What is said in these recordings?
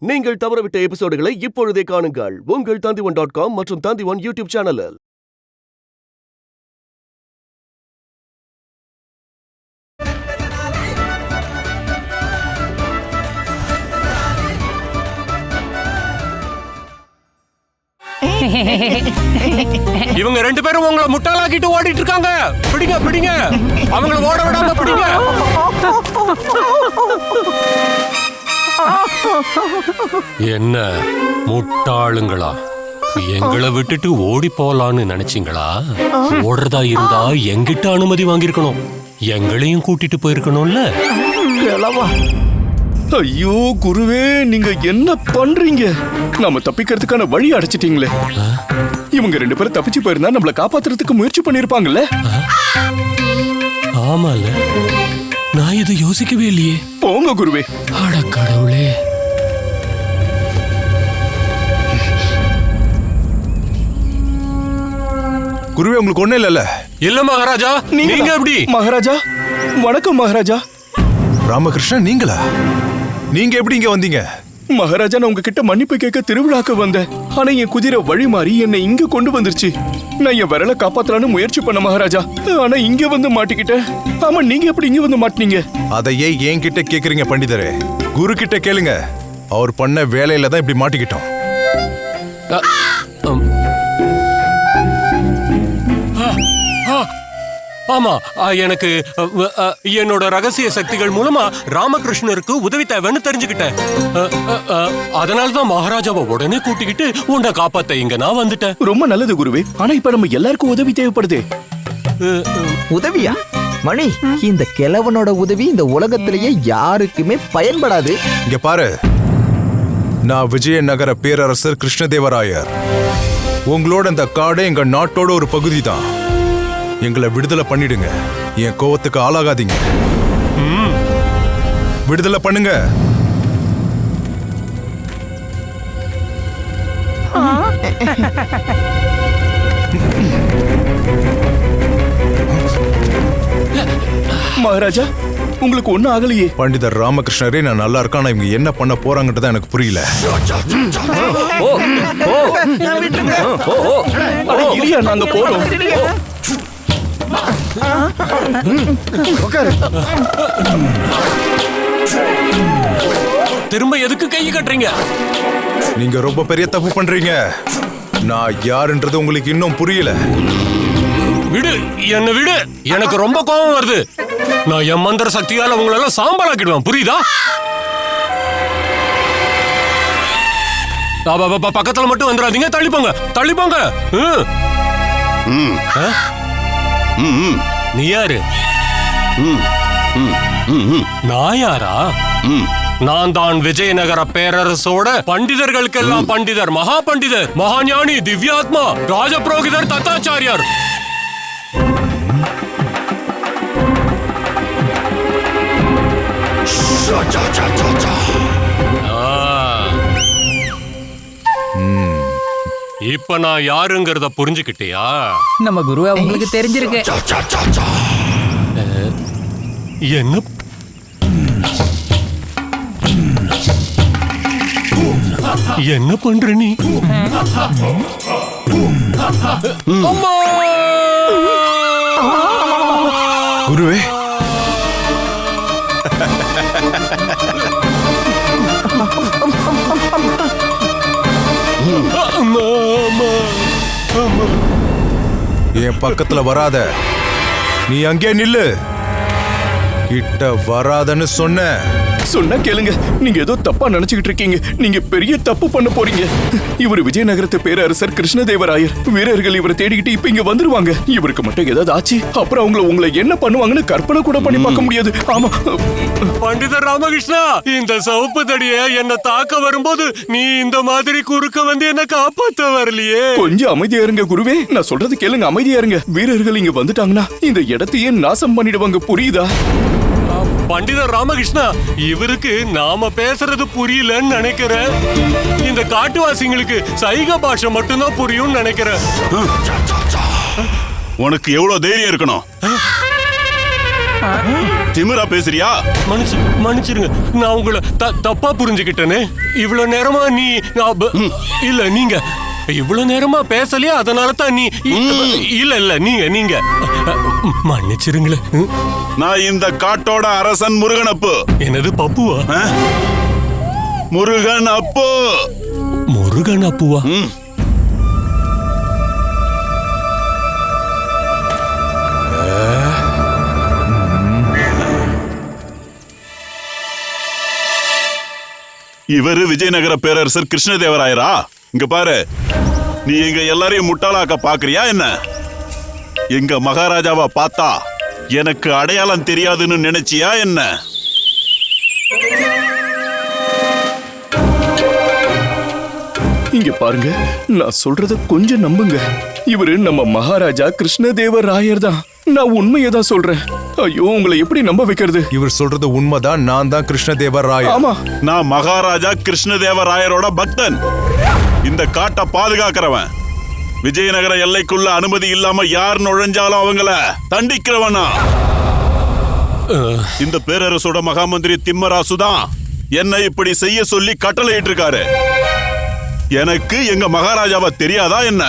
நீங்கள் தவறவிட்ட எபிசோடுகளை இப்பொழுதே காணுங்கள் உங்கள் Tandivan.com மற்றும் Tandivan யூடியூப் சேனலில். இவங்க ரெண்டு பேரும் உங்களை முட்டாளாக்கிட்டு ஓடிட்டு இருக்காங்க. பிடிங்க பிடிங்க, அவங்கள ஓட விடாம பிடிங்க. என்ன முட்டாளுங்களா? எங்களை விட்டுட்டு ஓடி போலான்னு நினைச்சீங்களா? ஓடுறதா இருந்தா எங்கிட்ட அனுமதி வாங்கிருக்கணும், எங்களையும் கூட்டிட்டு போயிருக்கணும்ல. ஐயோ குருவே, நீங்க என்ன பண்றீங்க? நாம தப்பிக்கிறதுக்கான வழி அடைச்சிட்டீங்களே. இவங்க ரெண்டு பேரும் தப்பிச்சு போயிருந்தா நம்மள காப்பாத்துறதுக்கு முயற்சி பண்ணிருப்பாங்கல்ல. ஆமால, நான் இதை யோசிக்கவே இல்லையே. போங்க குருவே. அட கடவுளே. குருவே, உங்களுக்கு ஒண்ணு இல்ல? இல்ல மகாராஜா, நீங்க எப்படி? மகாராஜா வணக்கம். மகாராஜா. ராமகிருஷ்ணன் நீங்களா? நீங்க எப்படி இங்க வந்தீங்க? மகாராஜா, நான் உங்ககிட்ட மன்னிப்பு கேட்க திருவிழாக்கு வந்தேன். ஆனா என் குதிரை வழி மாறி என்னை இங்க கொண்டு வந்துருச்சு. நான் என் விரலை காப்பாத்தலான்னு முயற்சி பண்ண மகாராஜா, ஆனா இங்க வந்து மாட்டிக்கிட்டேன். ஆமா, நீங்க எப்படி இங்க வந்து மாட்டினீங்க? அதையே என்கிட்ட கேக்குறீங்க பண்டிதரே? குரு கிட்ட கேளுங்க. அவர் பண்ண வேலையில தான் இப்படி மாட்டிக்கிட்டோம். ஆமா, எனக்கு என்னோட ரகசிய சக்திகள் மூலமா ராமகிருஷ்ணருக்கு உதவி தேவைன்னு தெரிஞ்சுக்கிட்டேன். அதனாலதான் மகாராஜாவை உடனே கூட்டிக்கிட்டு உன்னை காப்பாத்த இங்க நான் வந்துட்டேன். ரொம்ப நல்லது குருவே. ஆனா இப்ப நம்ம எல்லாருக்கும் உதவி தேவைப்படுது. உதவியா? மணி, இந்த கிழவனோட உதவி இந்த உலகத்திலேயே யாருக்குமே பயன்படாது. இங்க பாரு, நான் விஜயநகர பேரரசர் கிருஷ்ணதேவராயர். உங்களோட இந்த காடே எங்க நாட்டோட ஒரு பகுதி தான். எங்களை விடுதலை பண்ணிடுங்க. என் கோவத்துக்கு ஆளாகாதீங்க. விடுதலை பண்ணுங்க. மகாராஜா, உங்களுக்கு ஒண்ணும் ஆகலையே? பண்டிதர் ராமகிருஷ்ணரே நான் நல்லா இருக்கான். இவங்க என்ன பண்ண போறாங்கன்றத எனக்கு புரியல. இல்லையா, நாங்க போறோம். திரும்ப எதுக்கு கை கட்டுறீங்க? நீங்க ரொம்ப பெரிய தப்பு பண்றீங்க. நான் யாருன்றது உங்களுக்கு இன்னும் புரியல. விடு, என்ன விடு. எனக்கு ரொம்ப கோபம் வருது. நான் என் மந்திர சக்தியால உங்களெல்லாம் சாம்பலாக்கிடுவேன், புரியுதா? பக்கத்துல மட்டும் வந்துடாதீங்க. தள்ளிப்போங்க தள்ளிப்போங்க. நீ யாரு? நான் யாரா? நான் தான் விஜயநகர பேரரசோட பண்டிதர்களுக்கெல்லாம் பண்டிதர், மகா பண்டிதர், மகாஞானி, திவ்யாத்மா, ராஜபுரோகிதர் தத்தாச்சாரியார். இப்ப நான் யாருங்கிறத புரிஞ்சுக்கிட்டியா? நம்ம குருவே உங்களுக்கு தெரிஞ்சிருக்கு. என்ன என்ன பண்ற நீ? குருவே, என் பக்கத்துல வராத. நீ அங்கே நில்லு. கிட்ட வராதன்னு சொன்னா கேளுங்க. நீங்க ஏதோ தப்பா நினைச்சுக்கிட்டு இருக்கீங்க. நீங்க பெரிய தப்பு பண்ண போறீங்க. இவர் விஜயநகரத்து பேரரசர் கிருஷ்ணதேவராயர். வீரர்கள் இவரை தேடிக்கிட்டு இப்ப இங்க வந்துருவாங்க. இவருக்கு மட்டும் ஏதாவது ஆச்சு, அப்புறம் உங்களை என்ன பண்ணுவாங்கன்னு கற்பனை கூட பண்ணி பார்க்க முடியாது. ஆமா பண்டிதர் ராமகிருஷ்ணா, இந்த சவுப்பு தடிய என்ன தாக்க வரும்போது நீ இந்த மாதிரி குறுக்க வந்து என்ன காப்பாத்த வரலையே. கொஞ்சம் அமைதியா இருங்க குருவே. நான் சொல்றது கேளுங்க, அமைதியா இருங்க. வீரர்கள் இங்க வந்துட்டாங்கன்னா இந்த இடத்தையே நாசம் பண்ணிடுவாங்க, புரியுதா? பண்டிதர் ராமகிருஷ்ணா, இவருக்கு நாம பேசுறது புரியலன்னு நினைக்கிறேன். இந்த காட்டுவாசிங்களுக்கு சைக பாஷை மட்டும்தான் புரியும் நினைக்கிறேன். உனக்கு எவ்வளவு தைரியம் இருக்கணும்? திமிரா பேசுறியா? மன்னிச்சிருங்க, நான் உங்களை தப்பா புரிஞ்சுக்கிட்டேனே. இவ்வளவு நேரமா நீ இல்ல நீங்க இவ்வளவு நேரமா பேசலையா, அதனால தான் நீ இல்ல நீங்க மன்னிச்சிருங்களேன். நான் இந்த காட்டோட அரசன் முருகன் அப்பு. என்னது பப்புவா? முருகன் அப்பு. முருகன் அப்புவா? இவரு விஜயநகர பேரரசர் கிருஷ்ணதேவராயரா? இங்க பாரு, நீ எங்க எல்லாரையும் முட்டாளாக்க பாக்குறியா என்ன? எங்க மகாராஜாவா பார்த்தா எனக்கு அடையாளம் தெரியாதுன்னு நினைச்சியா என்ன? இங்க பாருங்க, நான் சொல்றத கொஞ்சம் நம்புங்க. இவரு நம்ம மகாராஜா கிருஷ்ணதேவராயர் தான். நான் உண்மையை தான் சொல்றேன். ஐயோ, உங்களை எப்படி நம்ப வைக்கிறது? இவர் சொல்றது உண்மைதான். நான் தான் கிருஷ்ணதேவராயர். ஆமா, நான் மகாராஜா கிருஷ்ணதேவராயரோட பக்தன். இந்த காட்டை பாதுகாக்கிறவன். விஜயநகர எல்லைக்குள்ள அனுமதி இல்லாம யார் நுழைஞ்சாலும் அவங்கள தண்டிக்கிறவனா. இந்த பேரரசோட மகாமந்திரி திம்மராசு தான் என்னை இப்படி செய்ய சொல்லி கட்டளையிட்டு இருக்காரு. எனக்கு எங்க மகாராஜாவா தெரியாதா என்ன?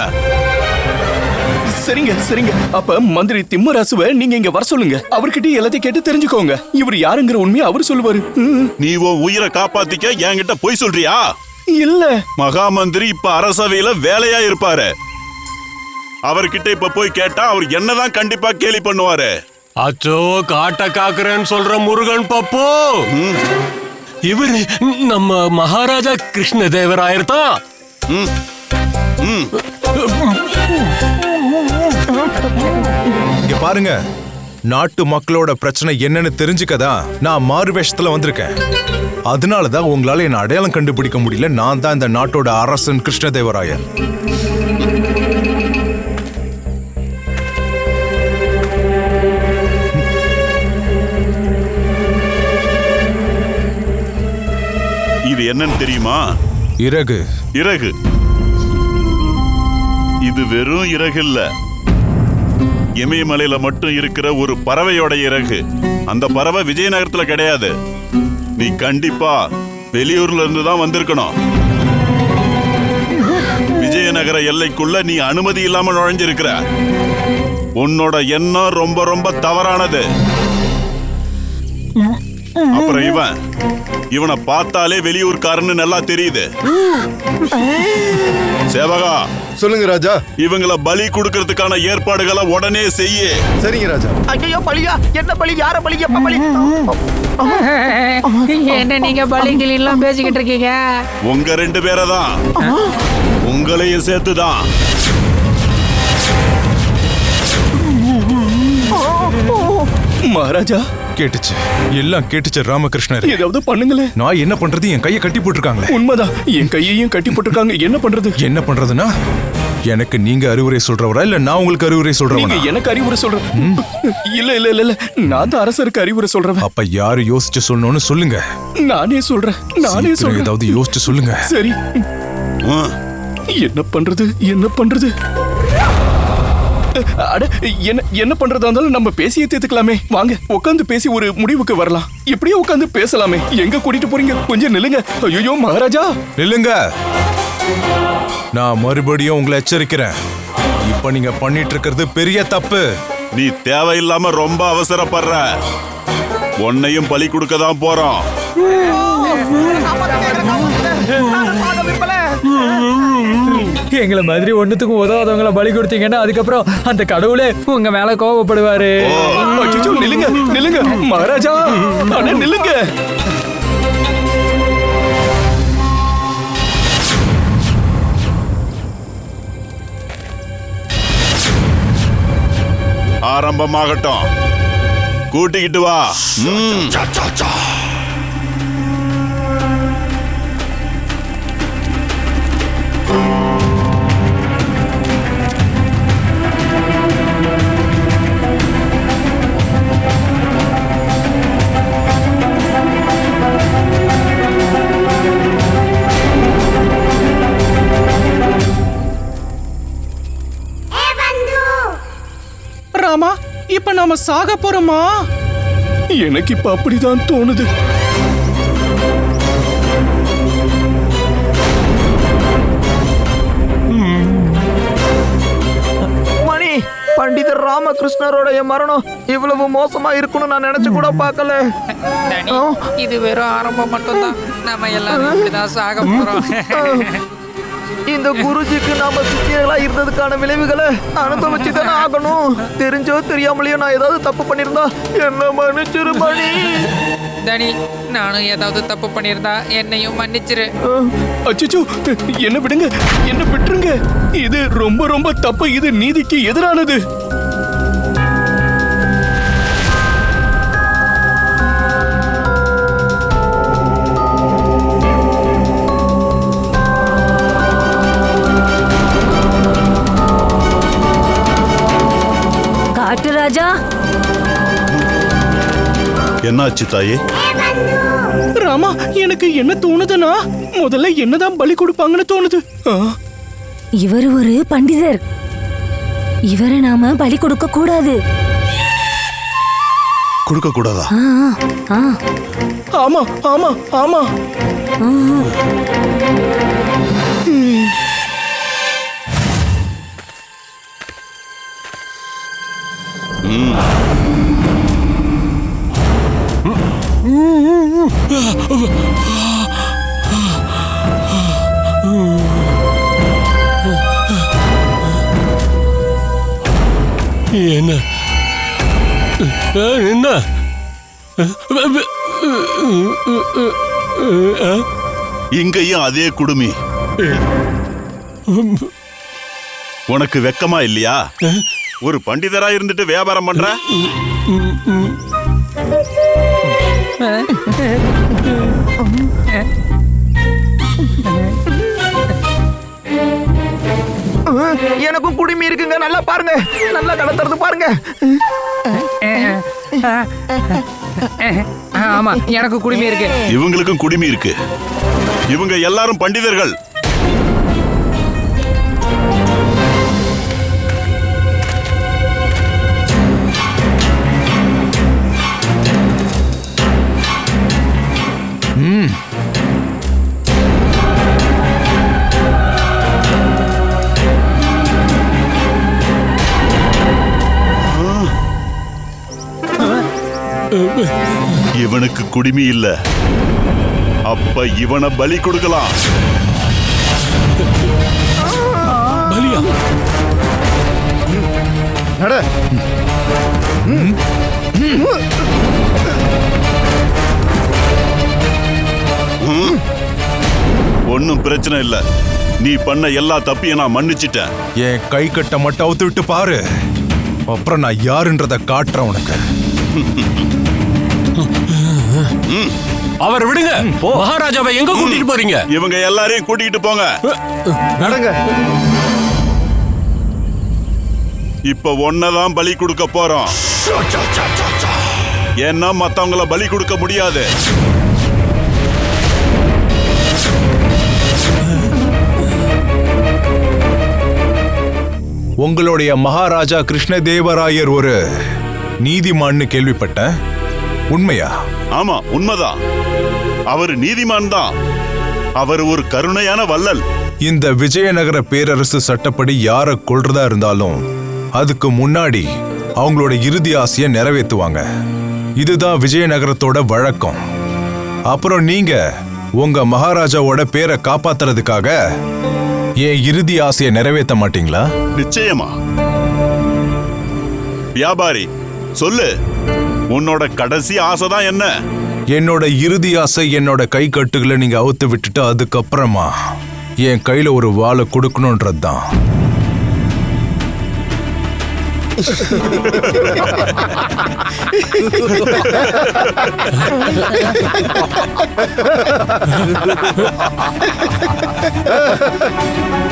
சரிங்க. அப்ப மந்திரி திம்மராசுவை நீங்க இங்க வர சொல்லுங்க. அவர்கிட்ட எல்லாத்தையும் கேட்டு தெரிஞ்சுக்கோங்க. இவர் யாருங்கிற உண்மையை அவர் சொல்லுவாரு. நீ உன் உயிரை காப்பாத்திக்க என்கிட்ட போய் சொல்றியா? இல்ல, மகாமந்திரி இப்ப அரசவையில வேலையா இருப்பாரு. அவர்கிட்ட இப்ப போய் கேட்டா அவர் என்னதான் கண்டிப்பா கேலி பண்ணுவாரு. அச்சோ, காட்ட காக்குறேன்னு சொல்ற முருகன் பப்பு இவரு நம்ம மகாராஜா கிருஷ்ணதேவராயர் தான். இங்க பாருங்க, நாட்டு மக்களோட பிரச்சனை என்னன்னு தெரிஞ்சுக்கதான் நான் மாறு வேஷத்துல வந்திருக்கேன். அதனாலதான் உங்களால என்ன அடையாளம் கண்டுபிடிக்க முடியல. நான் தான் இந்த நாட்டோட அரசன் கிருஷ்ணதேவராயர். இது என்னன்னு தெரியுமா? இறகு. இறகு. இது வெறும் இறகு இல்ல, இமயமலையில மட்டும் இருக்கிற ஒரு பறவையோட இறகு. அந்த பறவை விஜயநகரத்துல கிடையாது. நீ கண்டிப்பா வெளியூர்ல இருந்து தான் வந்திருக்கணும். விஜயநகர எல்லைக்குள்ள நீ அனுமதி இல்லாம நுழைஞ்சிருக்கிற. உன்னோட எண்ணம் ரொம்ப ரொம்ப தவறானது. அப்புறம் இவனை பார்த்தாலே வெளியூர்காரன்னு நல்லா தெரியுது. சேவகா, சொல்லுங்க ராஜா. இவங்கள பலி கொடுக்கறதுக்கான ஏற்பாடுகளை உடனே செய்ய. சரிங்க ராஜா. ஐயோ, பலியா? என்ன பலி? யார பலி? எப்ப பலி? என்ன நீங்க பலிகள் எல்லாம் பேசிக்கிட்டு இருக்கீங்க? உங்க 2 பேரை தான், உங்களையும் சேர்த்துதான். மகாராஜா. கேட்டுச்சு, எல்லாம் கேட்டுச்சு ராமகிருஷ்ணர். ஏதாவது பண்ணுங்களேன். நான் என்ன பண்றது? என் கையை கட்டி போட்டிருக்காங்களே. உண்மைதான், என் கையையும் கட்டி போட்டிருக்காங்க. என்ன பண்றது? என்ன பண்றதுன்னா, எனக்கு நீங்க அறிவுரை சொல்றவரா இல்ல நான் உங்களுக்கு அறிவுரை சொல்றவனா? நீங்க எனக்கு அறிவுரை சொல்ற? இல்ல, நான் தான் அரசருக்கு அறிவுரை சொல்றேன். அப்ப யாரு யோசிச்சு சொல்லணும்னு சொல்லுங்க. நானே சொல்றேன். ஏதாவது யோசிச்சு சொல்லுங்க. சரி, என்ன பண்றது? அட, என்ன பண்றதா இருந்தாலும் நம்ம பேசியே தீர்த்துக்கலாமே. வாங்க, உட்காந்து பேசி ஒரு முடிவுக்கு வரலாம். இப்படியே உட்காந்து பேசலாமே. எங்க கூட்டிட்டு போறீங்க? கொஞ்சம் நில்லுங்க. ஐயோ மகாராஜா, நில்லுங்க. நான் மறுபடியும் உங்களை எச்சரிக்கிறேன். இப்ப நீங்க பண்ணிட்டு இருக்கிறது பெரிய தப்பு. நீ தேவையில்லாம ரொம்ப அவசரப்படுற. உன்னையும் பலி கொடுக்க தான் போறோம். எங்களை மாதிரி ஒண்ணுத்துக்கும் உதவாதவங்களை பலி கொடுத்தீங்கன்னா அதுக்கப்புறம் அந்த கடவுளே உங்க மேல கோபப்படுவாரு. அச்சச்சோ, நில்லுங்க மகாராஜா, அட நில்லுங்க. ஆரம்பமாகட்டும். கூட்டிக்கிட்டு வா. ராமா, இப்ப நாம சாக போறோமா? எனக்கு இப்ப அப்படிதான் தோணுது. மணி, பண்டிதர் ராமகிருஷ்ணரோட மரணம் இவ்வளவு மோசமா இருக்குன்னு நான் நினைச்சு கூட பார்க்கல. டனி, இது வெறும் ஆரம்பம் மட்டும்தான். நம்ம எல்லாரும் இப்படிதான் சாக போறோம். இந்த குருஜிக்கு நாம சிஷியர்களா இருந்ததுக்கான விளைவுகளை அனுபவிச்சு தானே ஆகணும். தெரிஞ்சோ தெரியாமலையோ நான் ஏதாவது தப்பு பண்ணிருந்தா என்ன மன்னிச்சிரு மணி. டனி, நானும் ஏதாவது தப்பு பண்ணியிருந்தா என்னையும் மன்னிச்சிரு. அச்சச்சோ, என்ன விடுங்க, என்ன விட்டுருங்க. இது ரொம்ப ரொம்ப தப்பு. இது நீதிக்கு எதிரானது. காட்டு ராஜா, என்னாச்சு தாயே? ராமா, எனக்கு என்ன தோணுதுன்னா முதல்ல என்னதான் பலி கொடுப்பாங்கன்னு தோணுது. இவர் ஒரு பண்டிதர். இவரை நாம பலி கொடுக்க கூடாது. கொடுக்க கூடாதா? ஆமா ஆமா ஆமா. என்ன என்ன இங்கேயும் அதே குடுமி. உனக்கு வெக்கமா இல்லையா? ஒரு பண்டிதரா இருந்துட்டு வியாபாரம் பண்ற? எனக்கும் குடுமி இருக்குங்க, நல்லா பாருங்க, நல்லா கடத்துறது பாருங்க. ஆமா, எனக்கு குடுமி இருக்கு. இவங்களுக்கும் குடுமி இருக்கு. இவங்க எல்லாரும் பண்டிதர்கள். இவனுக்கு குடுமி இல்ல. அப்ப இவனை பலி கொடுக்கலாம். பலியா? ஒன்னும் பிரச்சனை இல்ல. நீ பண்ண எல்லா தப்பையும் நான் மன்னிச்சிட்டேன். என் கை கட்ட மட்டும் அவுத்து விட்டு பாரு, அப்புறம் நான் யாருன்றத காட்டுறேன் உனக்கு. அவர் விடுங்க. மகாராஜாவை எங்க கூட்டிட்டு போறீங்க? இவங்க எல்லாரையும் கூட்டிட்டு போங்க. நடங்க. இப்ப ஒன்னதான் பலி கொடுக்க போறோம். ஏன்னா மத்தவங்கள பலி கொடுக்க முடியாது. உங்களுடைய மகாராஜா கிருஷ்ணதேவராயர் ஒரு நீதிமான்னு கேள்விப்பட்டேன். உண்மையா? ஆமா, உண்மைதான். அவர் நீதிமான் தான். அவர் ஒரு கருணையான வள்ளல். இந்த விஜயநகர பேரரசு சட்டப்படி யாரை கொல்றதா இருந்தாலும் அதுக்கு முன்னாடி அவங்களோட இறுதி ஆசையை நிறைவேற்றுவாங்க. இதுதான் விஜயநகரத்தோட வழக்கம். அப்புறம் நீங்க உங்க மகாராஜாவோட பேரை காப்பாத்துறதுக்காக என் இறுதி ஆசையை நிறைவேற்ற மாட்டீங்களா? நிச்சயமா. வியாபாரி, சொல்லு, உன்னோட கடைசி ஆசைதான் என்ன? என்னோட இறுதி ஆசை என்னோட கை கட்டுகளை நீங்க அவுத்து விட்டுட்டு அதுக்கப்புறமா என் கையில ஒரு வாளை கொடுக்கணும்ன்றதுதான்.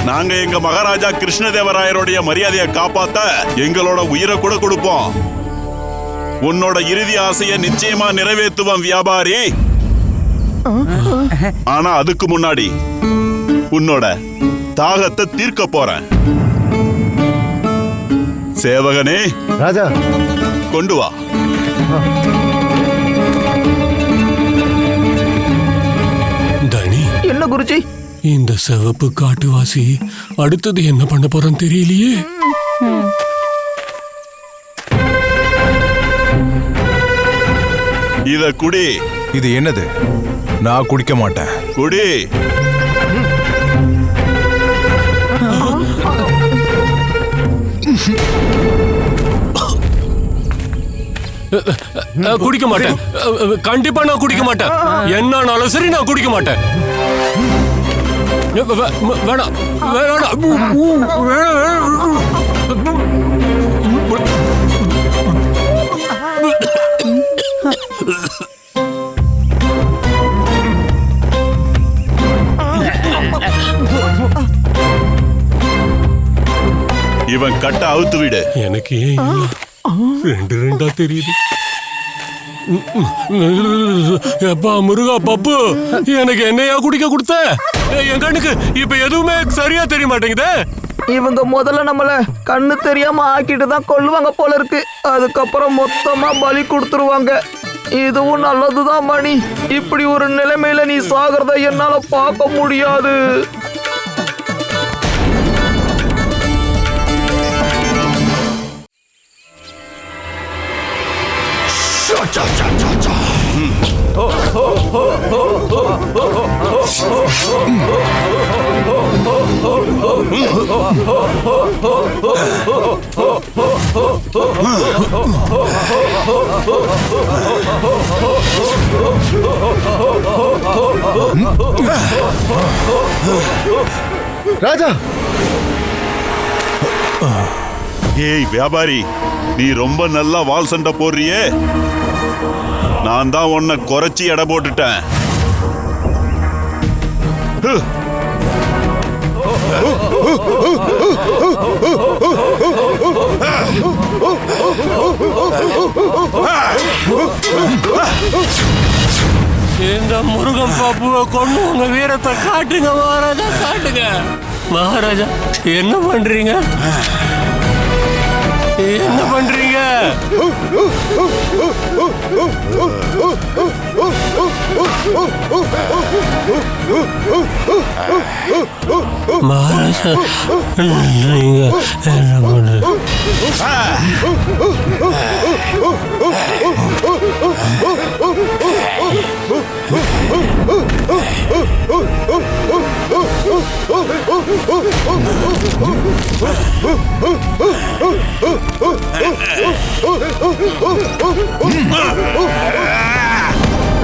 நாங்க எங்க மகாராஜா கிருஷ்ணதேவராயருடைய மரியாதையை காப்பாத்த எங்களோட உயிரை கூட கொடுப்போம். உன்னோட இறுதி ஆசையை நிச்சயமா நிறைவேற்றுவோம் வியாபாரி. ஆனா அதுக்கு முன்னாடி உன்னோட தாகத்தை தீர்க்க போறேன். சேவகனே, ராஜா கொண்டு வா. இந்த சிவப்பு காட்டுவாசி அடுத்தது என்ன பண்ண போறான்னு தெரியலையே. இத குடி. இது என்னது? நான் குடிக்க மாட்டேன். குடி. குடிக்க மாட்டேன். கண்டிப்பா நான் குடிக்க மாட்டேன். என்னானாலும் சரி நான் குடிக்க மாட்டேன். வேணாம் இவன் கட்ட அவுத்து விடு. எனக்கு ஏன் ரெண்டு ரெண்டா தெரியுது. எப்பா முருகா பப்பு, எனக்கு என்னையா குடிக்க கொடுத்த? என் கண்ணுக்கு இப்ப எதுவுமே சரியா தெரிய மாட்டேங்குதே. இவங்க முதல்ல நம்மள கண்ணு தெரியாம ஆக்கிட்டு தான் கொல்லுவாங்க போல இருக்கு. அதுக்கப்புறம் மொத்தமா பலி கொடுத்துருவாங்க. இதுவும் நல்லதுதான் மணி. இப்படி ஒரு நிலைமையில நீ சாகிறத என்னால பார்க்க முடியாது. ராஜா, ஏய் வியாபாரி, நீ ரொம்ப நல்லா வால் சண்டை போடுறியே. நான் தான் உன்னை குறைச்சி எடை போட்டுட்டேன். இந்த முருகன் பாப்புவை கொண்டு உங்க வீரத்தை காட்டுங்க மகாராஜா, காட்டுங்க மகாராஜா. என்ன பண்றீங்க? என்ன பண்றீங்க? மகாராஜா நீங்க என்ன பண்றீங்க?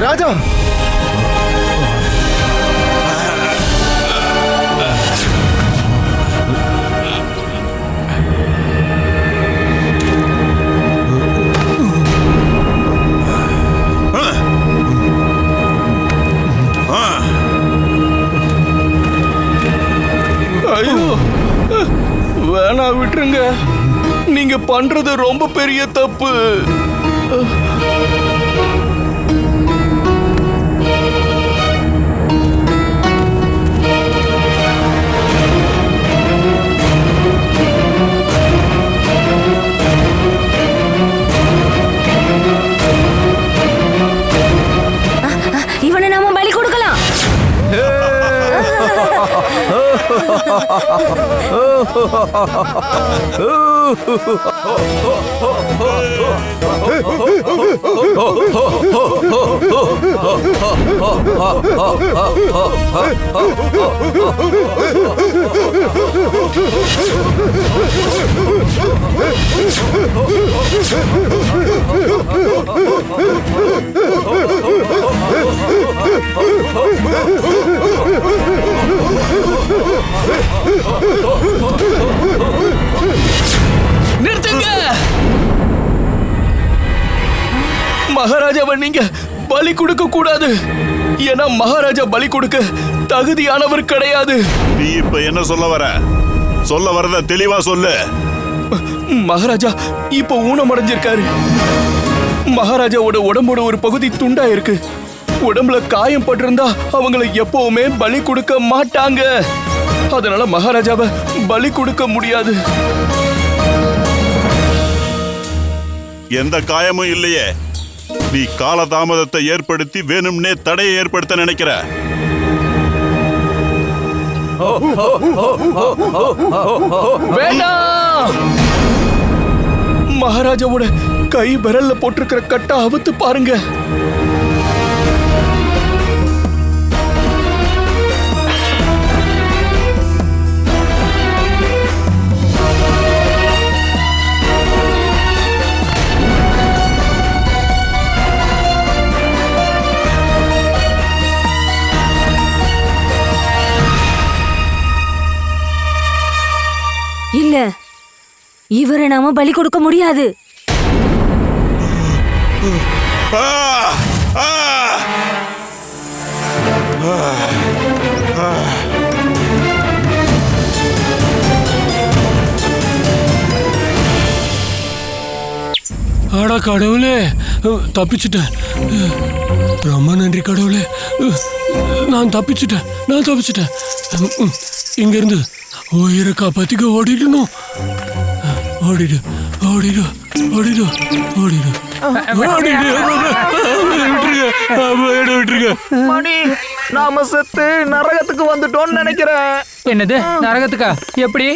ராஜா, ஐயோ வேணா விட்டுருங்க. நீங்க பண்றது ரொம்ப பெரிய தப்பு. இவனை நாம பலி கொடுக்கலாம். நிறுத்துங்க. மகாராஜாவை நீங்க பலி கொடுக்க கூடாது. ஏன்னா மகாராஜா பலி கொடுக்க தகுதியானவர் கிடையாது. நீ இப்ப என்ன சொல்ல வர? சொல்ல வரத தெளிவா சொல்லு. மகாராஜா இப்ப ஊனமடைஞ்சிருக்காரு. மகாராஜாவோட உடம்போட ஒரு பகுதி துண்டா இருக்கு. உடம்புல காயம் பட்டிருந்தா அவங்களை எப்பவுமே பலி கொடுக்க மாட்டாங்க. அதனால மகாராஜாவை பலி கொடுக்க முடியாது. எந்த காயமும் இல்லையே. நீ காலதாமதத்தை ஏற்படுத்தி வேணும்னே தடையை ஏற்படுத்த நினைக்கிற. வேண்டாம். மகாராஜாவோட கை விரல்ல போட்டிருக்கிற கட்டை அவுத்து பாருங்க. இல்ல, இவரை நாம பலி கொடுக்க முடியாது. ஆ! ஆ! ஆடா கடவுளே, தப்பிச்சுட்டேன். ரொம்ப நன்றி கடவுளே, நான் தப்பிச்சுட்டேன். இங்க இருந்து உயிரை காப்பாத்திக்க ஓடிடணும். ஓடிடு. மணி, நாம செத்து நரகத்துக்கு வந்துட்டோம்னு நினைக்கிறேன். என்னது நரகத்துக்கா? எப்படி?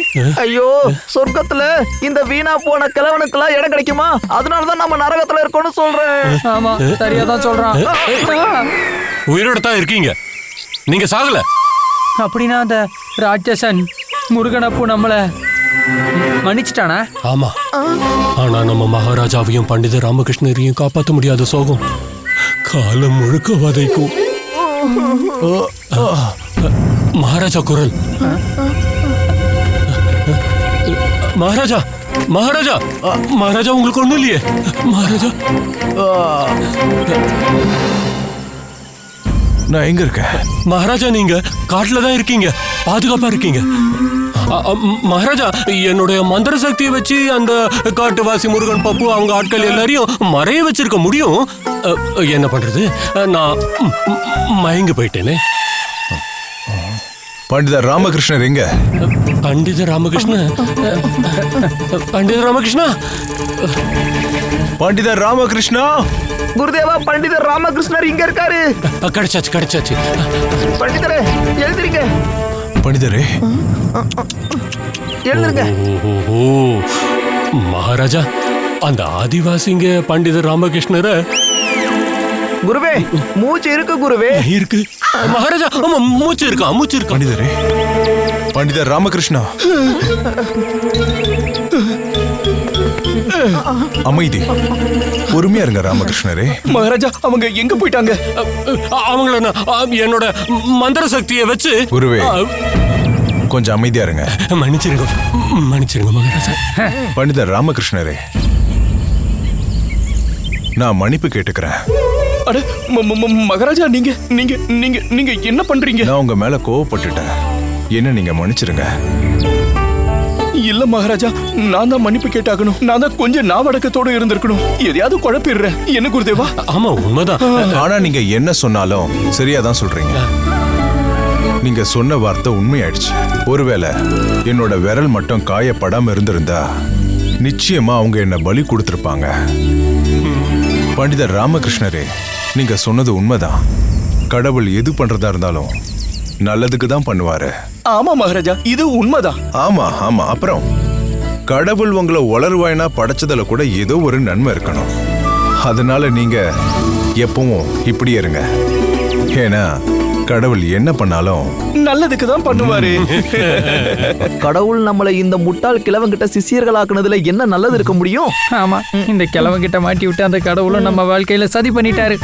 ஐயோ, சொர்க்கத்துல இந்த வீணா போன கிழவனுக்கெல்லாம் இடம் கிடைக்குமா? அதனாலதான் நம்ம நரகத்துல இருக்கோம்னு சொல்றேன். ஆமா, சரியாதான் சொல்றான். உயிரோட தான் இருக்கீங்க, நீங்க சாகல. அப்படின்னா அந்த ராட்சசன் முருகனப்பு நம்மள மன்னிச்சிட்டானா? ஆமா, ஆனா நம்ம மகாராஜாவையும் பண்டித ராமகிருஷ்ணரையும் காப்பாற்ற முடியாத சோகம் காலம் முழுக்க வதைக்கும். மகாராஜா குரல். மகாராஜா உங்களுக்கு ஒண்ணும் இல்லையே? மகாராஜா, நான் எங்க இருக்கேன்? மகாராஜா நீங்க காட்டுல தான் இருக்கீங்க, பாதுகாப்பா இருக்கீங்க. மகாராஜா, என்னுடைய மந்திர சக்தியை வச்சு அந்த காட்டுவாசி முருகன், பப்பு அவங்க ஆட்கள் எல்லாரையும் மறைய வச்சிருக்க முடியும். என்ன பண்றது, நான் மயங்கி போயிட்டேனே. பண்டிதர் ராமகிருஷ்ணர் எங்க? பண்டித ராமகிருஷ்ணா, பண்டிதர் ராமகிருஷ்ணா. குருதேவா, பண்டிதர் ராமகிருஷ்ணர் இங்க இருக்காரு. கிடைச்சாச்சு. பண்டிதரே, எழுந்திருங்க. பண்டிதரே, எழுந்திருங்க. மகாராஜா, அந்த ஆதிவாசிங்க பண்டிதர் ராமகிருஷ்ணர. குருவே, மூச்சு இருக்கு குருவே. இருக்கு மகாராஜா, ஆமா, மூச்சு இருக்கா. பண்டிதரே, பண்டிதர் ராமகிருஷ்ணா, அமைதி, பொறுமையா இருங்க ராமகிருஷ்ணரே. மகாராஜா, அவங்க எங்க போயிட்டாங்க? அவங்கள நான் என்னோட மந்திர சக்தியை வச்சு. குருவே, கொஞ்சம் அமைதியா இருங்க. மன்னிச்சிருங்க மகாராஜா. பண்டிதர் ராமகிருஷ்ணரே, நான் மன்னிப்பு கேட்டுக்கிறேன். அட மகாராஜா, நீங்க நீங்க நீங்க நீங்க என்ன பண்றீங்க? நான் உங்க மேல கோவப்பட்டுட்டேன், என்ன நீங்க மன்னிச்சிருங்க. இல்ல மகாராஜா, நான் தான் மன்னிப்பு கேட்டாகணும். நான் தான் கொஞ்சம் நாவடக்கத்தோட இருந்திருக்கணும். எதையாவது குழப்பிடுறேன். என்ன குருதேவா? ஆமா, உண்மைதான். ஆனா நீங்க என்ன சொன்னாலும் சரியாதான் சொல்றீங்க. நீங்க சொன்ன வார்த்தை உண்மையாயிடுச்சு. ஒருவேளை என்னோட விரல் மட்டும் காயப்படாம இருந்திருந்தா நிச்சயமா அவங்க என்ன பலி கொடுத்திருப்பாங்க. பண்டிதர் ராமகிருஷ்ணரே, நீங்க சொன்னது உண்மைதான். கடவுள் எது பண்றதா இருந்தாலும் நல்லதுக்கு தான் பண்ணுவாரு. ஆமா மகாராஜா, இது உண்மைதான். ஆமா. அப்புறம் கடவுள் உங்களை வளருவாய்னா படைச்சதுல கூட ஏதோ ஒரு நன்மை இருக்கணும். அதனால நீங்க எப்பவும் இப்படியே இருங்க. ஏன்னா கடவுள் என்ன பண்ணாலும் நல்லதுக்கு தான் பண்ணுவாரு. கடவுள் நம்மளை இந்த முட்டாள் கிழவங்கிட்ட சிஷியர்களாக்குனதுல என்ன நல்லது இருக்க முடியும்? ஆமா, இந்த கிழவங்கிட்ட மாட்டி விட்டு அந்த கடவுளும் நம்ம வாழ்க்கையில சதி பண்ணிட்டாரு.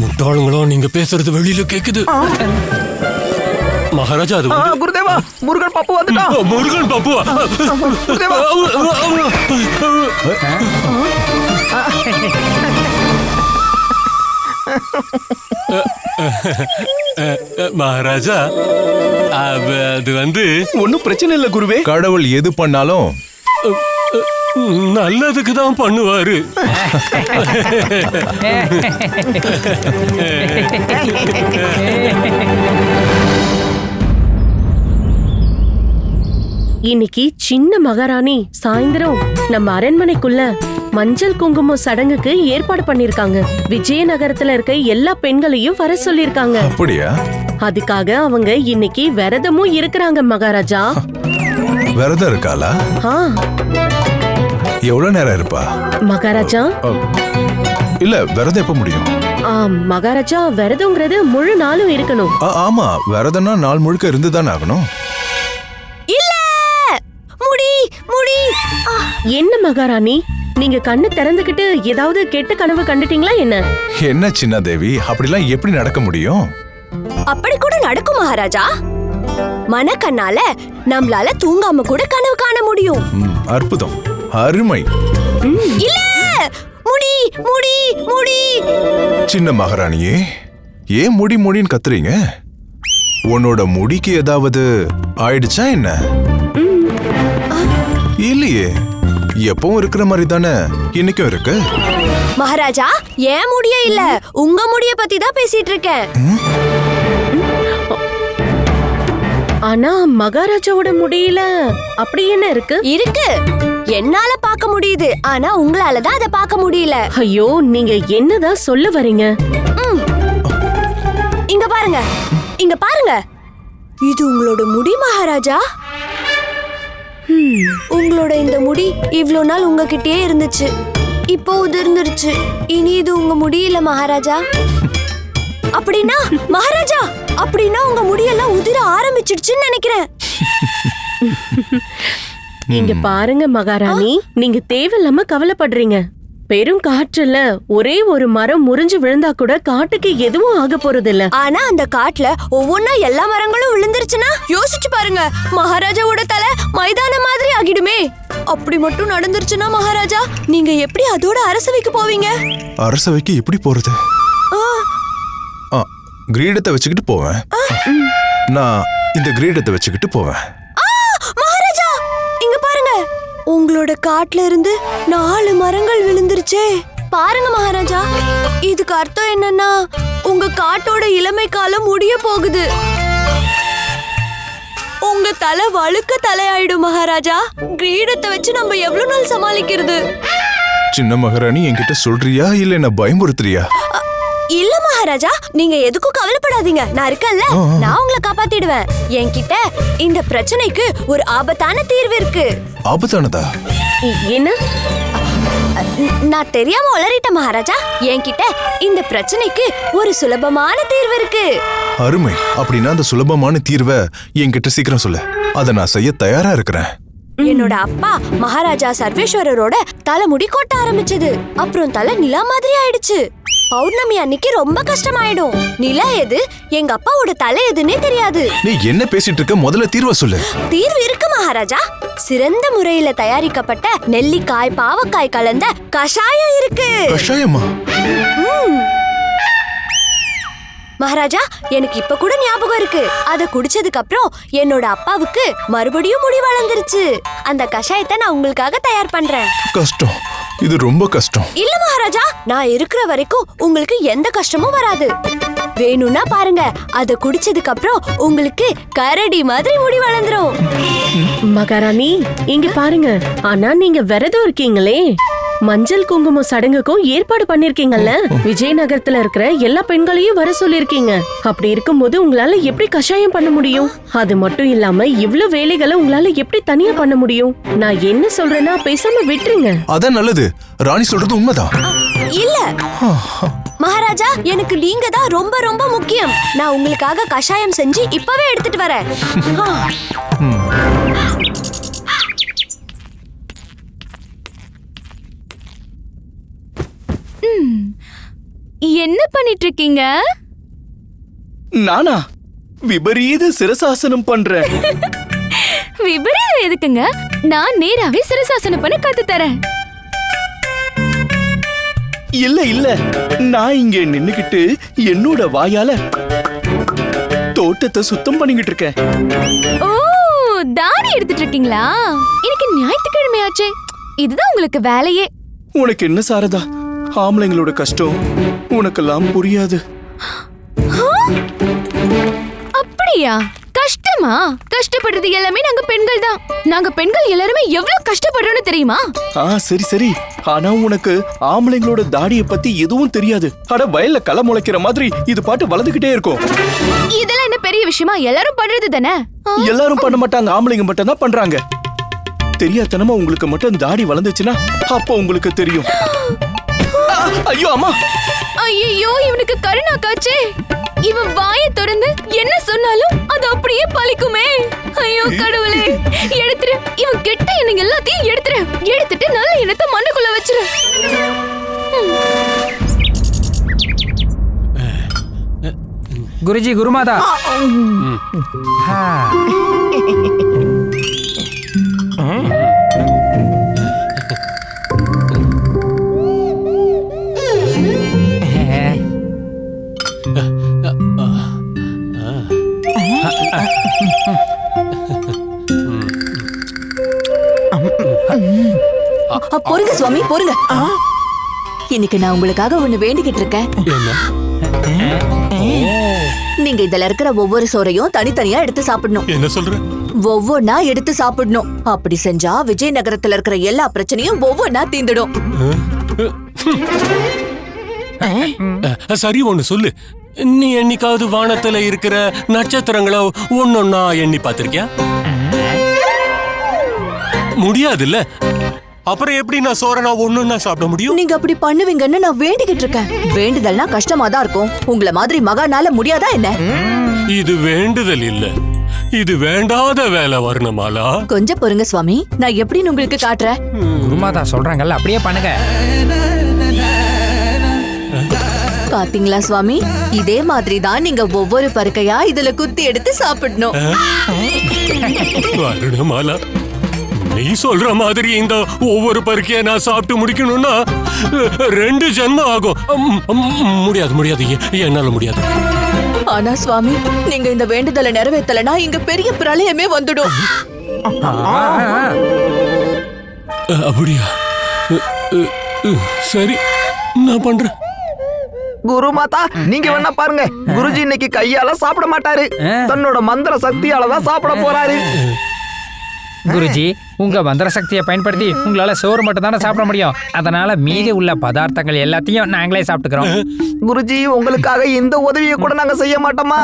முட்டாளுங்களோ, நீங்க பேசுறது வெளியில கேக்குது. மகாராஜா, அது குருதேவா, முருகன் பப்பு வந்துட்டான். முருகன் பப்புவா? குருதேவா, மகாராஜா, அது ஒன்னும் பிரச்சனை இல்ல குருவே. கடவுள் எது பண்ணாலும் நல்லதுக்கு தான் பண்ணுவாரு. இன்னைக்கு சின்ன மகாராணி சாயந்தரம் நம்ம அரண்மனைக்குள்ள மஞ்சள் குங்குமம் சடங்குக்கு ஏற்பாடு பண்ணிருக்காங்க. விஜயநகரத்துல இருக்க எல்லா பெண்களையும் வர சொல்லிருக்காங்க. அப்படியா? அதுக்காக அவங்க இன்னைக்கு விரதமும் இருக்கிறாங்க மகாராஜா. விரதம் இருக்காளா? எவ்வளவு நேரம் இருப்பா மகாராஜா? இல்ல விரதம் எப்ப முடியும்? மகாராஜா, விரதம்ங்கிறது முழு நாளும் இருக்கணும். ஆமா, விரதம்னா நாள் முழுக்க இருந்துதானே ஆகணும். இல்ல முடி முடி. என்ன மகாராணி, நீங்க கண்ணு திறந்துகிட்டு ஏதாவது கெட்ட கனவு கண்டுட்டீங்களா என்ன? என்ன சின்ன தேவி, அப்படிலாம் எப்படி நடக்க முடியும்? அப்படி கூட நடக்கும் மகாராஜா. மனக்கண்ணால நம்மளால தூங்காம கூட கனவு காண முடியும். அற்புதம், அருமை. இல்ல முடி முடி முடி. சின்ன மகாராணியே, ஏன் முடி முடின்னு கத்துறீங்க? உன்னோட முடிக்கு ஏதாவது ஆயிடுச்சா என்ன? இல்லையே, எப்பவும் இருக்கிற மாதிரி தானே இன்னைக்கும் இருக்கு. மகாராஜா, ஏன் முடிய இல்ல, உங்க முடிய பத்தி தான் பேசிட்டு இருக்கேன். ஆனா மகாராஜாவோட முடியல அப்படி என்ன இருக்கு? இருக்கு, என்னால பார்க்க முடியுது. ஆனா உங்களால தான் அதை பார்க்க முடியல. ஐயோ, நீங்க என்னதான் சொல்ல வரீங்க? இங்க பாருங்க, இங்க பாருங்க. இது உங்களோட முடி மகாராஜா. உங்களோட இந்த முடி இவ்ளோ நாள் உங்ககிட்டயே இருந்துச்சு, இப்போ உதிர்ந்துருச்சு. இனி இது உங்க முடியல மகாராஜா. அப்படின்னா மகாராஜா, அப்படின்னா உங்க முடியெல்லாம் உதிர ஆரம்பிச்சிடுச்சுன்னு நினைக்கிறேன். இங்க பாருங்க மகாராணி, நீங்க தேவையில்லாம கவலைப்படுறீங்க. பெரும் காற்றுல ஒரே ஒரு மரம் முறிஞ்சு விழுந்தா கூட காட்டுக்கு எதுவும் ஆக போறது இல்ல. ஆனா அந்த காட்டுல ஒவ்வொன்னா எல்லா மரங்களும் விழுந்துருச்சுன்னா யோசிச்சு பாருங்க, மகாராஜாவோட தலை மைதானம் மாதிரி ஆகிடுமே. அப்படி மட்டும் நடந்துருச்சுன்னா மகாராஜா, நீங்க எப்படி அதோட அரசவைக்கு போவீங்க? அரசவைக்கு எப்படி போறது? கிரீடத்தை வச்சுக்கிட்டு போவேன். நான் இந்த கிரீடத்தை வச்சுக்கிட்டு போவேன். மகாராஜா, இங்க பாருங்க, உங்களோட காட்டுல இருந்து 4 மரங்கள் விழுந்துருச்சே. பாருங்க மகாராஜா, இதுக்கு அர்த்தம் என்னன்னா உங்க காட்டோட இளமை காலம் முடிய போகுது. உங்க தலை வழுக்க தலையாயிடும் மகாராஜா. கிரீடத்தை வச்சு நம்ம எவ்வளவு நாள் சமாளிக்கிறது? சின்ன மகாராணி, என்கிட்ட சொல்றியா இல்ல என்ன பயமுறுத்துறியா? இல்ல மகாராஜா, நீங்க எதுக்கும் கவலைப்படாதீங்க, நான் இருக்கேன்ல, நான் உங்களை காப்பாத்திடுவேன். என்கிட்ட இந்த பிரச்சனைக்கு ஒரு ஆபத்தான தீர்வு இருக்கு. ஆபத்தானதா? என்ன? நான் தெரியாம உளறிட்டேன் மகாராஜா. என்கிட்ட இந்த பிரச்சனைக்கு ஒரு சுலபமான தீர்வு இருக்கு. அருமை. அப்படின்னா அந்த சுலபமான தீர்வை என்கிட்ட சீக்கிரம் சொல்லு, அதை நான் செய்ய தயாரா இருக்கிறேன். என்னோட அப்பா மகாராஜா சர்வேஸ்வரரோட தலைமுடி கொட்ட ஆரம்பிச்சது. அப்புறம் தலை நிலா மாதிரி ஆயிடுச்சு. பௌர்ணமி அன்னைக்கு ரொம்ப கஷ்டமாயிடும். நிலா எது, எங்க அப்பாவோட தலை எதுன்னே தெரியாது. நீ என்ன பேசிட்டு இருக்க? முதல்ல தீர்வை சொல்லு. தீர்வு இருக்கு மகாராஜா. சிறந்த முறையில தயாரிக்கப்பட்ட நெல்லிக்காய் பாவக்காய் கலந்த கஷாயம் இருக்கு. கஷாயமா? மகாராஜா, எனக்கு இப்ப கூட ஞாபகம் இருக்கு. அத குடிச்சதுக்கு அப்புறம் என்னோட அப்பாவுக்கு மறுபடியும் முடி வளர்ந்துருச்சு. அந்த கஷாயத்தை நான் உங்களுக்காக தயார் பண்றேன். கஷ்டம், இது ரொம்ப கஷ்டம். இல்ல மகாராஜா, நான் இருக்கிற வரைக்கும் உங்களுக்கு எந்த கஷ்டமும் வராது. வேணும்னா பாருங்க, அத குடிச்சதுக்கு அப்புறம் உங்களுக்கு கரடி மாதிரி முடி வளர்ந்துரும். மகாராணி, இங்க பாருங்க, ஆனா நீங்க விரதம் இருக்கீங்களே, மஞ்சள் குங்குமம் சடங்குக்கும் ஏற்பாடு பண்ணிருக்கீங்கல்ல. விஜயநகரத்துல இருக்கிற எல்லா பெண்களையும் வர சொல்லிருக்கீங்க. அப்படி இருக்கும்போது உங்களால எப்படி கஷாயம் பண்ண முடியும்? அது மட்டும் இல்லாம இவ்ளோ வேலைகளை உங்களால எப்படி தனியா பண்ண முடியும்? நான் என்ன சொல்றேன்னா பேசாம விட்டுருங்க. அதான் நல்லது. ராணி சொல்றது உண்மைதான். இல்ல மகாராஜா, எனக்கு நீங்க தான் ரொம்ப ரொம்ப முக்கியம். நான் உங்களுக்காக கஷாயம் செஞ்சு இப்பவே எடுத்துட்டு வரேன். என்ன பண்ணிட்டு இருக்கீங்க? நானா விபரீத சிரசாசனம் பண்றேன். விபரீதம் எதுக்குங்க? நான் நேராவே சிரசாசனம் பண்ண கத்து தரேன். இல்ல இல்ல, நான் இங்க நின்னுகிட்டு என்னோட வாயால தோட்டத்தை சுத்தம் பண்ணிக்கிட்டு இருக்கேன். ஓ, தாடி எடுத்துட்டு இருக்கீங்களா? இன்னைக்கு ஞாயிற்றுக்கிழமை ஆச்சே, இதுதான் உங்களுக்கு வேலையே. உனக்கு என்ன சாரதா, ஆம்பளைங்களோட கஷ்டம் உனக்கெல்லாம் புரியாது. அப்படியா? கஷ்டமா? கஷ்டப்படுறது எல்லாமே நாங்க பெண்கள் தான். நாங்க பெண்கள் எல்லாருமே எவ்வளவு கஷ்டப்படுறோம்னு தெரியுமா? சரி சரி, ஆனா உனக்கு ஆம்பளைங்களோட தாடிய பத்தி எதுவும் தெரியாது. அட வயல்ல களை முளைக்கிற மாதிரி இது பாட்டு வளர்ந்துகிட்டே இருக்கும். இதெல்லாம் என்ன பெரிய விஷயமா எல்லாரும் பண்றது தானே. எல்லாரும் பண்ண மாட்டாங்க, ஆம்பளைங்க மட்டும் தான் பண்றாங்க. தெரியாதனமா உங்களுக்கு மட்டும் தாடி வளர்ந்துச்சுன்னா அப்போ உங்களுக்கு தெரியும். ஐயோ அம்மா! ஐயோ, இவனுக்கு கருணா காச்சே. இவன் வாயை திறந்து என்ன சொன்னாலும் அது அப்படியே பலிக்குமே. ஐயோ கடவுளே, எடுத்துரு. இவன் கெட்ட எண்ணங்க எல்லாத்தையும் எடுத்துட்டு நல்ல எண்ணத்தை மண்ணுக்குள்ள வச்சிரு. குருஜி, குருமாதா. பொறுங்க சுவாமி, பொறுங்க. இன்னைக்கு நான் உங்களுக்காக ஒண்ணு வேண்டிக்கிட்டு இருக்கேன். நீங்க இதுல இருக்கிற ஒவ்வொரு சோறையும் தனித்தனியா எடுத்து சாப்பிடணும். என்ன சொல்ற? ஒவ்வொன்னா எடுத்து சாப்பிடணும். அப்படி செஞ்சா விஜயநகரத்துல இருக்கிற எல்லா பிரச்சனையும் ஒவ்வொன்னா தீந்துடும். சரி, ஒண்ணு சொல்லு. நீ என்னைக்காவது வானத்துல இருக்கிற நட்சத்திரங்களை ஒன்னொன்னா எண்ணி பார்த்திருக்கியா? முடியாதுல்ல. அப்புறம் எப்படி நான் சோறனா ஒண்ணுன்னா சாப்பிட முடியும்? நீங்க அப்படி பண்ணுவீங்கன்னு நான் வேண்டிக்கிட்டு இருக்கேன். வேண்டுதல்னா கஷ்டமா தான் இருக்கும். உங்களை மாதிரி மகானால முடியாதா என்ன? இது வேண்டுதல் இல்ல, இது வேண்டாத வேலை வரணுமாலா. கொஞ்சம் பொறுங்க சுவாமி, நான் எப்படின்னு உங்களுக்கு காட்டுறேன். குருமாதா சொல்றாங்கல்ல, அப்படியே பண்ணுங்க. பாத்தீங்களா சுவாமி, இதே மாதிரி தான் நீங்க ஒவ்வொரு பருக்கையா இதுல குத்தி எடுத்து சாப்பிடணும். வரணுமாலா, நீ சொல்ற மாதிரி இந்த ஒவ்வொரு பருக்கைய நான் சாப்பிட்டு முடிக்கணும்னா 2 ஜென்மம் ஆகும். முடியாது, என்னால முடியாது. ஆனா சுவாமி, நீங்க இந்த வேண்டுதலை நிறைவேற்றலனா இங்க பெரிய பிரளயமே வந்துடும். அப்படியா? சரி, நான் பண்றேன். குருமாதா, நீங்க வேணா பாருங்க. குருஜி இன்னைக்கு கையால சாப்பிட மாட்டாரு, தன்னோட மந்திர சக்தியால தான் சாப்பிட போறாரு. குருஜி, உங்க மந்திர சக்தியை பயன்படுத்தி உங்களால சோறு மட்டும் தானே சாப்பிட முடியும். அதனால மீதி உள்ள பதார்த்தங்கள் எல்லாத்தையும் நாங்களே சாப்பிட்டுக்கிறோம். குருஜி, உங்களுக்காக இந்த உதவியை கூட நாங்க செய்ய மாட்டோமா?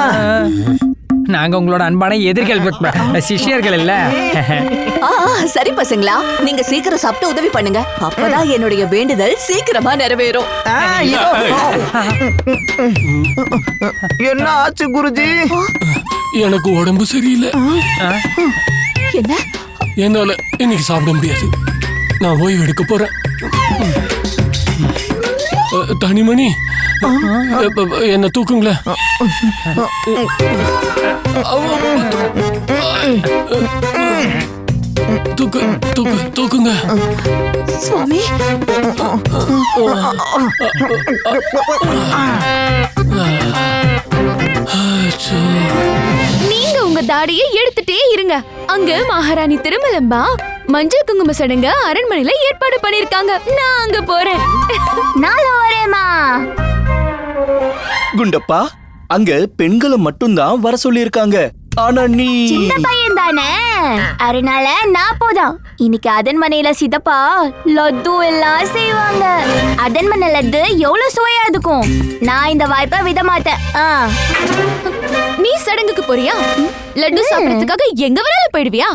நாங்க உங்களோட அன்பான எதிர்கள், சிஷ்யர்கள் இல்ல. சரி பசங்களா, நீங்க சீக்கிரம் சாப்பிட்டு உதவி பண்ணுங்க. அப்பதான் என்னுடைய வேண்டுதல் சீக்கிரமா நிறைவேறும். என்ன ஆச்சு குருஜி? எனக்கு உடம்பு சரியில்லை. என்ன? என்னால இன்னைக்கு சாப்பிட முடியாது. நான் ஓய்வு எடுக்க போறேன். தனிமணி, என்ன தூக்குங்களேன். தூக்குங்க சுவாமி. நீங்க உங்க தாடியை எடுத்துட்டே இருங்க. அங்க மகாராணி திருமலம்பா மஞ்சள் குங்கும சடங்க அரண்மனையில ஏற்பாடு பண்ணிருக்காங்க. நான் அங்க போறேன். நானும் வரேம்மா. குண்டப்பா, அங்க பெண்களை மட்டும்தான் வர சொல்லி இருக்காங்க. ஆனா நீ சின்ன பையன் தானே, அதனால நான் போதும். இன்னைக்கு அதன்மனையில சிதப்பா லட்டு எல்லாம் செய்வாங்க. அதன்மனை லட்டு எவ்வளவு சுவையா இருக்கும். நான் இந்த வாய்ப்பை விட மாட்டேன். நீ சடங்குக்கு போறியா? லட்டு சாப்பிடறதுக்காக எங்க வேணாலும் போயிடுவியா?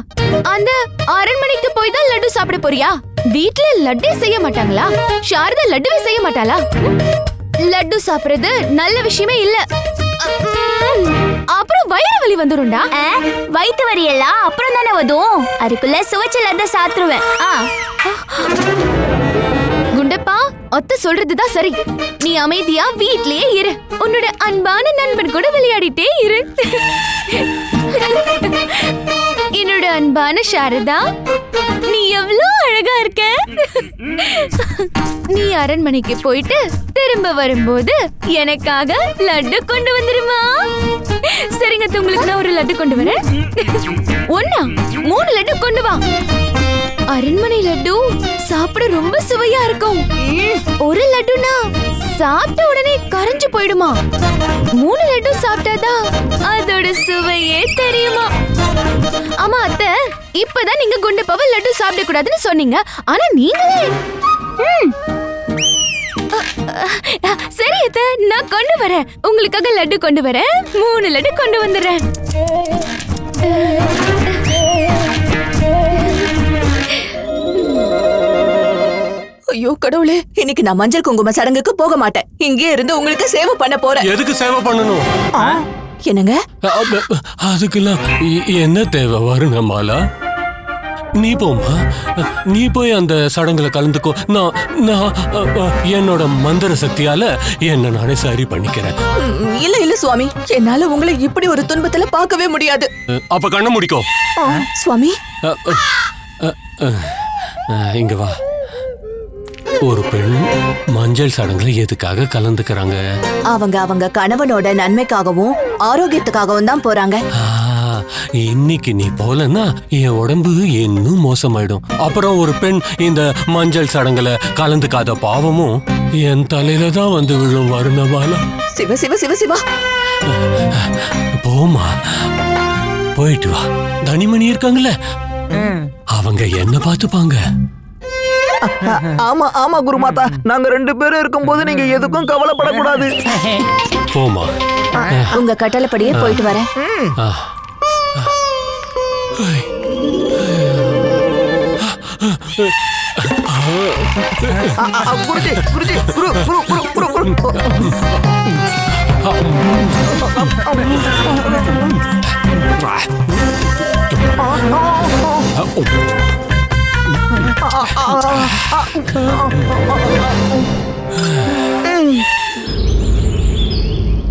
அந்த அரண்மனைக்கு போய் தான் லட்டு சாப்பிட போறியா? வீட்ல லட்டே செய்ய மாட்டாங்களா? சாரதா லட்டுவே செய்ய மாட்டாளா? லட்டு சாப்பிடுறது நல்ல விஷயமே இல்ல. அப்புறம் வயிறு வலி வந்துரும்டா. வயிற்று வலி எல்லாம் அப்புறம் தானே வரும். அதுக்குள்ள சுவைச்ச லட்டு சாப்பிட்டுருவேன். குண்டப்பா, ஒத்த சொல்றதுதான் சரி. நீ அமைதியா வீட்லயே இரு. உன்னோட அன்பான நண்பன் கூட விளையாடிட்டே இரு. என்னோட அன்பான சாரதா, நீ எவ்வளவு அழகா இருக்க. நீ அரண்மனைக்கு போயிட்டு திரும்ப வரும்போது எனக்காக லட்டு கொண்டு வந்துருமா? சரிங்க, உங்களுக்கு நான் ஒரு லட்டு கொண்டு வரேன். 1 3 லட்டு கொண்டு வா. அரண்மனை லட்டு சாப்பிட ரொம்ப சுவையா இருக்கும். ஒரு லட்டுனா சாப்பிட்ட உடனே கரைஞ்சு போயிடுமா? 3 லட்டு சாப்பிட்டாதான் அதோட சுவையே தெரியுமா? ஆமா அத்தை, இப்பதான் நீங்க குண்டப்பாவை லட்டு சாப்பிட கூடாதுன்னு சொன்னீங்க. ஆனா நீங்களே சரி அத்தை, நான் கொண்டு வரேன். உங்களுக்காக லட்டு கொண்டு வரேன். 3 லட்டு கொண்டு வந்துடுறேன். ஐயோ கடவுளே, இன்னைக்கு நான் மஞ்சள் குங்கும சடங்குக்கு போக மாட்டேன். இங்கே இருந்து உங்களுக்கு சேவை பண்ண போறேன். எதுக்கு சேவை பண்ணணும்? என்னங்க? அதுக்கெல்லாம் என்ன தேவை வருணமாலா? நீ போமா, நீ போய் அந்த சடங்குல கலந்துக்கோ. நான் என்னோட மந்திர சக்தியால என்ன நானே சரி பண்ணிக்கிறேன். இல்ல சுவாமி, என்னால உங்களை இப்படி ஒரு துன்பத்துல பார்க்கவே முடியாது. அப்ப கண்ண முடிக்கோ. சுவாமி இங்க வா. ஒரு பெண் மஞ்சள் சடங்குல எதுக்காக கலந்துக்கிறாங்க? அவங்க கணவனோட நன்மைக்காகவும் ஆரோக்கியத்துக்காகவும் தான் போறாங்க. இன்னைக்கு நீ போலன்னா என் உடம்பு இன்னும் மோசமாயிடும். அப்புறம் ஒரு பெண் இந்த மஞ்சள் சடங்குல கலந்துக்காத பாவமும் என் தலையில தான் வந்து விழும் வருணமாலா. சிவ சிவ சிவ சிவா. போமா, போயிட்டு வா. தனிமணி இருக்காங்கல்ல, அவங்க என்ன பார்த்துப்பாங்க. ஆமா ஆமா குருமாதா, நாங்க 2 பேரும் இருக்கும்போது நீங்க எதுக்கும் கவலைப்படக்கூடாது. போமா. உங்க கட்டளைப்படியே போயிட்டு வரேன். குருஜி குருஜி குரு குரு குரு குரு குரு.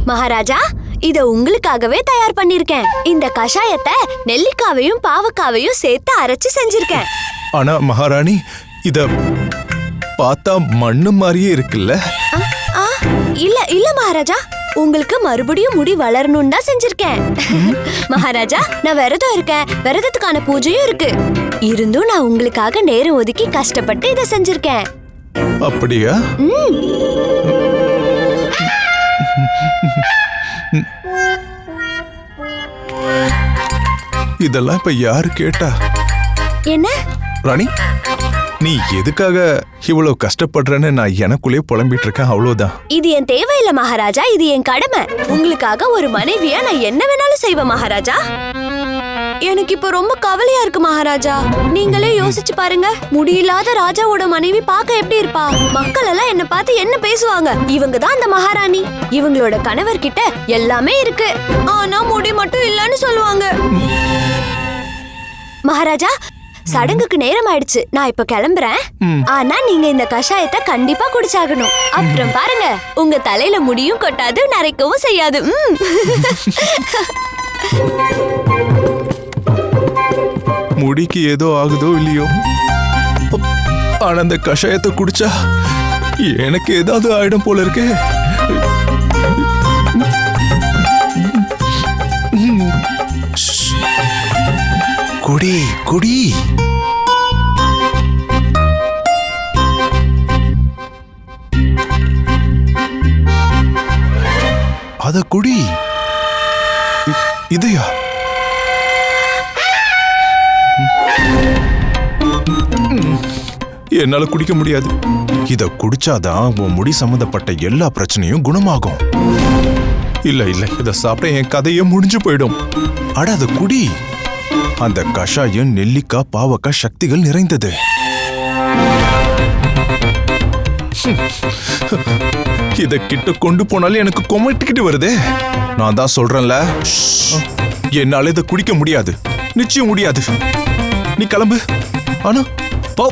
மகாராஜா, இத உங்களுக்காகவே தயார் பண்ணிருக்கேன். இந்த கஷாயத்தை நெல்லிக்காவையும் பாவக்காவையும் சேர்த்து அரைச்சு செஞ்சிருக்கேன். ஆனா மகாராணி, இத பார்த்தா மண்ணு மாதிரியே இருக்குல்ல? இல்ல இல்ல மகாராஜா, உங்களுக்கு மறுபடியும் முடி வளரணும்னு தான் செஞ்சிருக்கேன். மகாராஜா, நான் விரதம் இருக்கேன். விரதத்துக்கான பூஜையும் இருக்கு. இருந்தும் நான் உங்களுக்காக நேரம் ஒதுக்கி கஷ்டப்பட்டு இதை செஞ்சிருக்கேன். அப்படியா? இதெல்லாம் இப்ப யாரு கேட்டா? என்ன ராணி, நீ எதுக்காக இவ்வளவு கஷ்டப்படுறேன்னு நான் எனக்குள்ளே புலம்பிட்டு இருக்கேன், அவ்வளவுதான். இது என் தேவையில்ல மகாராஜா, இது என் கடமை. உங்களுக்காக ஒரு மனைவியா நான் என்ன வேணாலும் செய்வேன் மகாராஜா. எனக்கு இப்ப ரொம்ப கவலையா இருக்கு மகாராஜா. நீங்களே யோசிச்சு பாருங்க, முடியில்லாத ராஜாவோட மனைவி பார்க்க எப்படி இருப்பா? மக்கள் எல்லாம் என்ன பார்த்து என்ன பேசுவாங்க? இவங்க தான் அந்த மகாராணி. இவங்களோட கணவர்கிட்ட எல்லாமே இருக்கு, ஆனா முடி மட்டும் இல்லன்னு சொல்லுவாங்க. மகாராஜா, சடங்குக்கு நேரம் ஆயிடுச்சு. நான் இப்ப கிளம்புறேன். ஆனா நீங்க இந்த கஷாயத்தை கண்டிப்பா குடிச்சாகணும். அப்புறம் பாருங்க, உங்க தலையில முடியும் கொட்டாது, நரைக்கவும் செய்யாது. முடிக்கு ஏதோ ஆகுதோ இல்லையோ, ஆனா அந்த கஷாயத்தை குடிச்சா எனக்கு ஏதாவது ஆயிடும் போல இருக்கே. குடி குடி. அத குடி. இதையா? என்னால குடிக்க முடியாது. இத குடிச்சாதான் உன் முடி சம்பந்தப்பட்ட எல்லா பிரச்சனையும் குணமாகும். இல்ல இல்ல, இத சாப்பிட்ட என் கதையே முடிஞ்சு போயிடும். அட அத குடி. அந்த கஷாயம் நெல்லிக்காய் பாவக்காய் சக்திகள் நிறைந்தது. இத கிட்ட கொண்டு போனாலே எனக்கு கொமட்டிக்கிட்டு வருதே. நான் தான் சொல்றேன்ல, என்னால இத குடிக்க முடியாது, நிச்சயம் முடியாது. நீ கிளம்பு. ஆனா போ.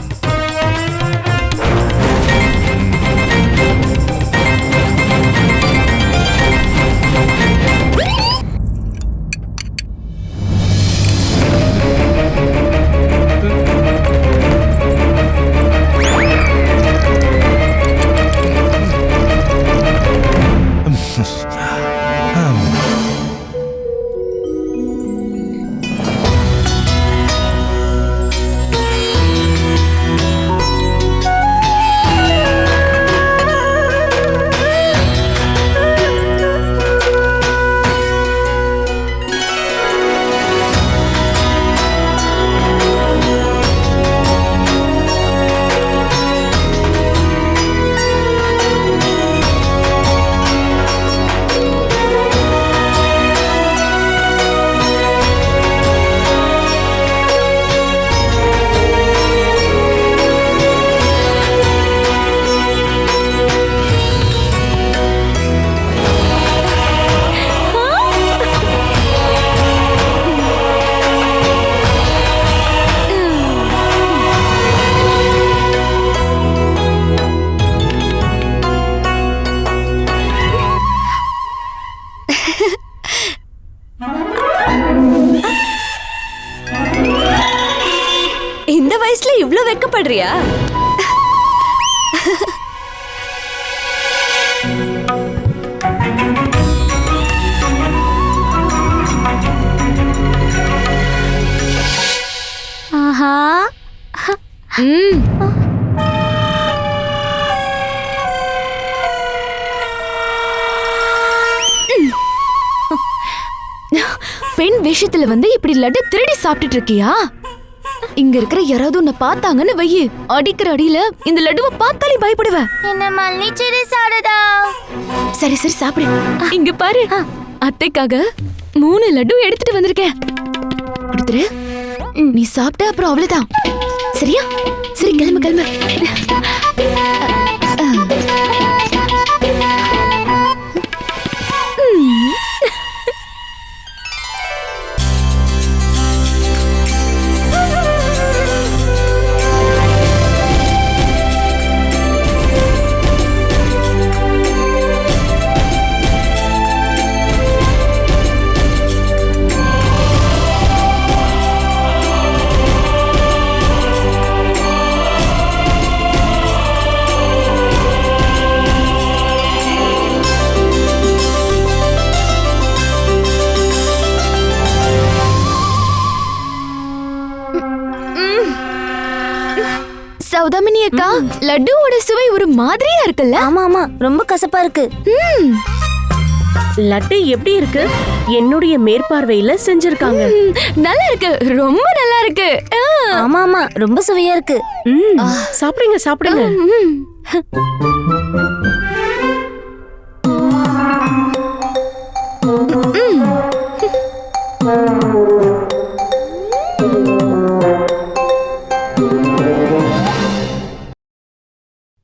இவ்ளோ வெக்கப்படுறியா? ஆஹா. பெண் விஷயத்துல வந்து இப்படி லட்டு திருடி சாப்பிட்டுட்டு இருக்கியா? இங்க இருக்கிற யாராவது உன்னை பார்த்தாங்கன்னு வையி, அடிக்கிற அடியில இந்த லட்டுவை பார்த்தாலே பயப்படுவ. என்ன மன்னிச்சிரு சாரதா. சரி சரி சாப்பிடு. இங்க பாரு, அத்தைக்காக 3 லட்டு எடுத்துட்டு வந்திருக்கேன். கொடுத்துரு. நீ சாப்பிட்ட அப்புறம் அவ்வளவுதான். சரியா? சரி கிளம்பு கிளம்பு. சௌதாமினி அக்கா, லட்டுவோட சுவை ஒரு மாதிரியா இருக்குல்ல? ஆமா ஆமா, ரொம்ப கசப்பா இருக்கு. லட்டு எப்படி இருக்கு? என்னுடைய மேற்பார்வையில செஞ்சிருக்காங்க. நல்லா இருக்கு, ரொம்ப நல்லா இருக்கு. ஆமா ஆமா, ரொம்ப சுவையா இருக்கு. சாப்பிடுங்க சாப்பிடுங்க.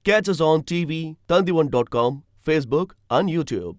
Catch us on TV, Tandivan.com, Facebook and YouTube.